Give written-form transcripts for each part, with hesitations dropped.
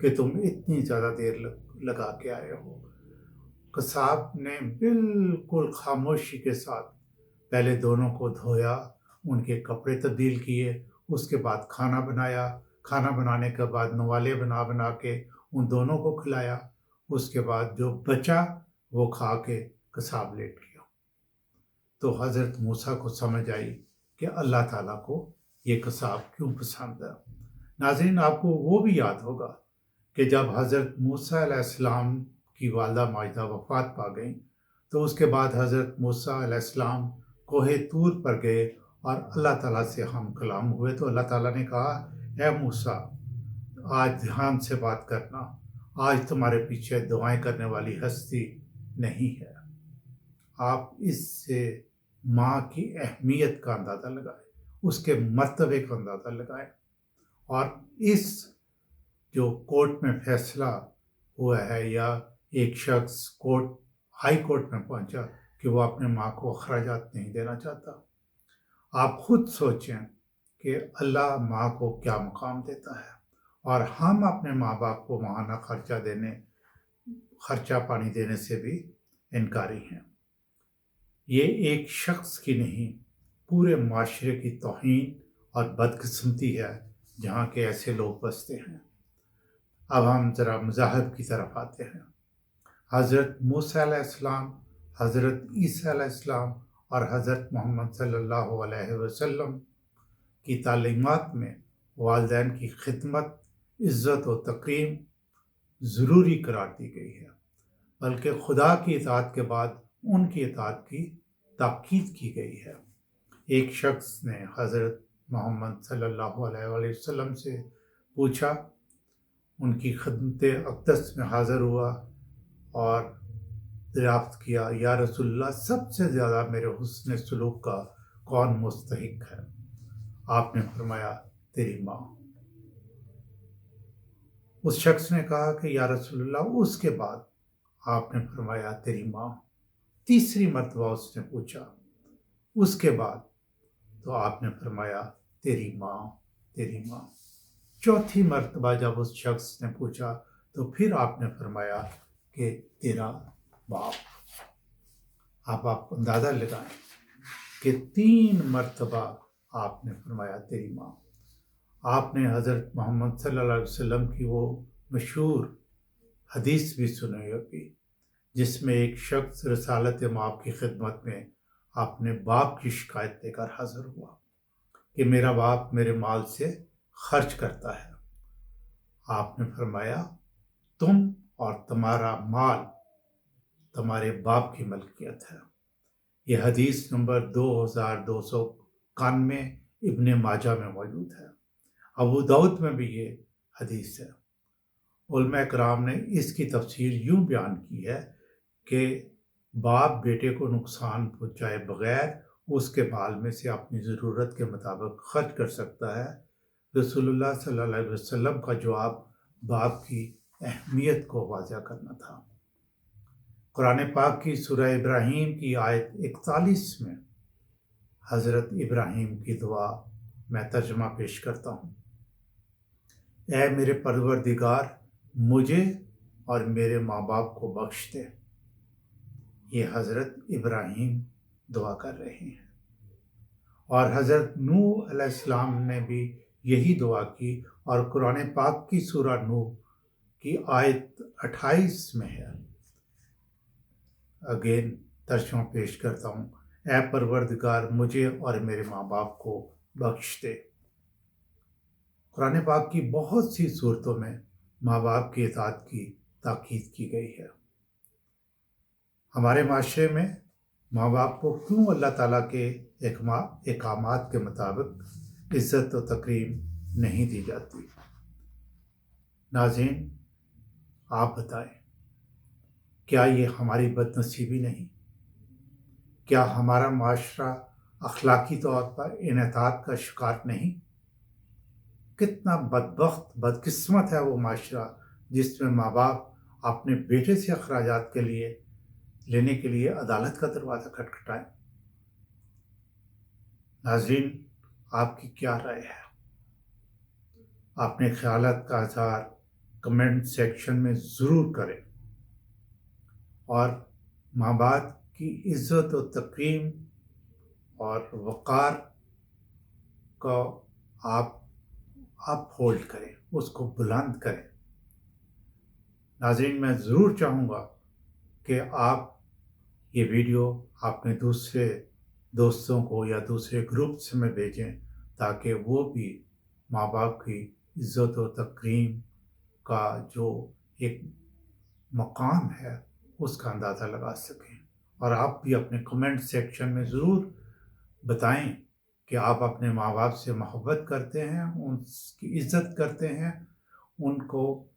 کہ تم اتنی زیادہ دیر لگا کے آئے ہو۔ قصاب نے بالکل خاموشی کے ساتھ پہلے دونوں کو دھویا، ان کے کپڑے تبدیل کیے، اس کے بعد کھانا بنایا، کھانا بنانے کے بعد نوالے بنا کے ان دونوں کو کھلایا، اس کے بعد جو بچا وہ کھا کے قصاب لیٹ گیا۔ تو حضرت موسیٰ کو سمجھ آئی کہ اللہ تعالیٰ کو یہ قصاب کیوں پسند ہے۔ ناظرین، آپ کو وہ بھی یاد ہوگا کہ جب حضرت موسیٰ علیہ السلام کی والدہ ماجدہ وفات پا گئیں تو اس کے بعد حضرت موسیٰ علیہ السلام کوہ طور پر گئے اور اللہ تعالیٰ سے ہم کلام ہوئے۔ تو اللہ تعالیٰ نے کہا، اے موسیٰ، آج دھیان سے بات کرنا، آج تمہارے پیچھے دعائیں کرنے والی ہستی نہیں ہے۔ آپ اس سے ماں کی اہمیت کا اندازہ لگائیں، اس کے مرتبے کا اندازہ لگائیں، اور اس جو کورٹ میں فیصلہ ہوا ہے یا ایک شخص ہائی کورٹ میں پہنچا کہ وہ اپنے ماں کو اخراجات نہیں دینا چاہتا، آپ خود سوچیں کہ اللہ ماں کو کیا مقام دیتا ہے، اور ہم اپنے ماں باپ کو ماہانہ خرچہ پانی دینے سے بھی انکاری ہیں۔ یہ ایک شخص کی نہیں، پورے معاشرے کی توہین اور بدقسمتی ہے جہاں کے ایسے لوگ بستے ہیں۔ اب ہم ذرا مذاہب کی طرف آتے ہیں۔ حضرت موسیٰ علیہ السلام، حضرت عیسیٰ علیہ السلام اور حضرت محمد صلی اللہ علیہ وسلم کی تعلیمات میں والدین کی خدمت، عزت و تکریم ضروری قرار دی گئی ہے، بلکہ خدا کی اطاعت کے بعد ان کی اطاعت کی تاکید کی گئی ہے۔ ایک شخص نے حضرت محمد صلی اللہ علیہ وسلم سے پوچھا، ان کی خدمت اقدس میں حاضر ہوا اور دریافت کیا، یا رسول اللہ، سب سے زیادہ میرے حسن سلوک کا کون مستحق ہے؟ آپ نے فرمایا، تیری ماں۔ اس شخص نے کہا کہ یا رسول اللہ، اس کے بعد؟ آپ نے فرمایا، تیری ماں۔ تیسری مرتبہ اس نے پوچھا، اس کے بعد؟ تو آپ نے فرمایا، تیری ماں، تیری ماں۔ چوتھی مرتبہ جب اس شخص نے پوچھا تو پھر آپ نے فرمایا کہ تیرا باپ۔ آپ اندازہ لگائیں کہ 3 مرتبہ آپ نے فرمایا تیری ماں۔ آپ نے حضرت محمد صلی اللہ علیہ وسلم کی وہ مشہور حدیث بھی سنی ہوگی جس میں ایک شخص رسالت مآب کی خدمت میں اپنے باپ کی شکایت لے کر حاضر ہوا کہ میرا باپ میرے مال سے خرچ کرتا ہے۔ آپ نے فرمایا، تم اور تمہارا مال تمہارے باپ کی ملکیت ہے۔ یہ حدیث نمبر 2291 ابن ماجہ میں موجود ہے۔ ابو داؤد میں بھی یہ حدیث ہے۔ علماء کرام نے اس کی تفسیر یوں بیان کی ہے کہ باپ بیٹے کو نقصان پہنچائے بغیر اس کے مال میں سے اپنی ضرورت کے مطابق خرچ کر سکتا ہے۔ رسول اللہ صلی اللہ علیہ وسلم کا جواب باپ کی اہمیت کو واضح کرنا تھا۔ قرآن پاک کی سورہ ابراہیم کی آیت 41 میں حضرت ابراہیم کی دعا میں ترجمہ پیش کرتا ہوں، اے میرے پروردگار، مجھے اور میرے ماں باپ کو بخش دے۔ یہ حضرت ابراہیم دعا کر رہے ہیں، اور حضرت نوح علیہ السلام نے بھی یہی دعا کی، اور قرآن پاک کی سورہ نوح کی آیت 28 میں ہے۔ اگین ترجمہ پیش کرتا ہوں، اے پروردگار، مجھے اور میرے ماں باپ کو بخش دے۔ قرآن پاک کی بہت سی صورتوں میں ماں باپ کی اطاعت کی تاکید کی گئی ہے۔ ہمارے معاشرے میں ماں باپ کو کیوں اللہ تعالیٰ کے احکامات کے مطابق عزت و تکریم نہیں دی جاتی؟ ناظرین، آپ بتائیں، کیا یہ ہماری بد نصیبی نہیں؟ کیا ہمارا معاشرہ اخلاقی طور پر انحطاط کا شکار نہیں؟ کتنا بدبخت، بدقسمت ہے وہ معاشرہ جس میں ماں باپ اپنے بیٹے سے اخراجات لینے کے لیے عدالت کا دروازہ کھٹکھٹائیں۔ ناظرین، آپ کی کیا رائے ہے؟ اپنے خیالات کا اظہار کمنٹ سیکشن میں ضرور کریں اور ماں باپ کی عزت و تکریم اور وقار کو آپ اپ ہولڈ کریں، اس کو بلند کریں۔ ناظرین، میں ضرور چاہوں گا کہ آپ یہ ویڈیو اپنے دوسرے دوستوں کو یا دوسرے گروپس میں بھیجیں تاکہ وہ بھی ماں باپ کی عزت و تکریم کا جو ایک مقام ہے اس کا اندازہ لگا سکیں۔ اور آپ بھی اپنے کمنٹ سیکشن میں ضرور بتائیں کہ آپ اپنے ماں باپ سے محبت کرتے ہیں، ان کی عزت کرتے ہیں، ان کو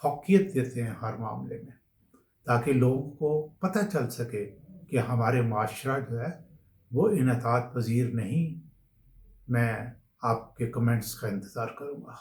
فوقیت دیتے ہیں ہر معاملے میں، تاکہ لوگوں کو پتہ چل سکے کہ ہمارے معاشرہ جو ہے وہ انعطاف پذیر نہیں۔ میں آپ کے کمنٹس کا انتظار کروں گا۔